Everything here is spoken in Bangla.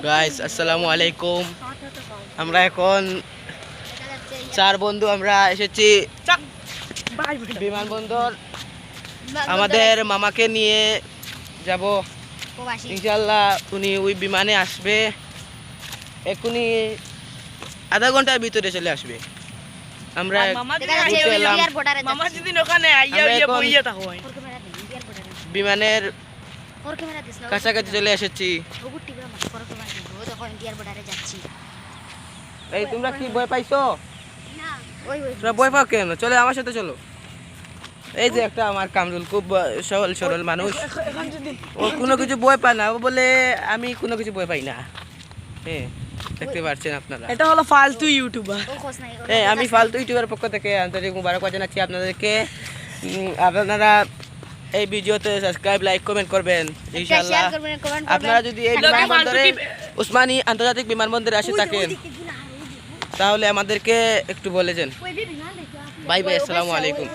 গাইস আসসালামু আলাইকুম। আমরা এখন চার বন্ধু আমরা এসেছি বিমানবন্দর। আমাদের মামাকে নিয়ে যাব ইনশাআল্লাহ। উনি ওই বিমানে আসবে, এখনই আধা ঘন্টার ভিতরে চলে আসবে। আমরা বিমানের কাছাকাছি চলে এসেছি। এই তোমরা কি ভয় পাইছো? তোমরা ভয় পাও কেন? চলে আমার সাথে চলো। এই যে একটা আমার কামরুল খুব সরল সরল মানুষ, ও কোনো কিছু ভয় পায় না। ও বলে আমি কোনো কিছু ভয় পাই না। হ্যাঁ, দেখতে পাচ্ছেন আপনারা, এটা হলো ফালতু ইউটিউবার। হ্যাঁ, আমি ফালতু ইউটিউবের পক্ষ থেকে আন্তরিক মুবারকবাদ জানাচ্ছি আপনাদেরকে। আপনারা এই ভিডিওতে সাবস্ক্রাইব, লাইক, কমেন্ট করবেন ইনশাআল্লাহ। আপনারা যদি এই বিমানবন্দরে উসমানী আন্তর্জাতিক বিমানবন্দরে আসে থাকেন তাহলে আমাদেরকে একটু বলে যান। বাই বাই, আসসালামু আলাইকুম।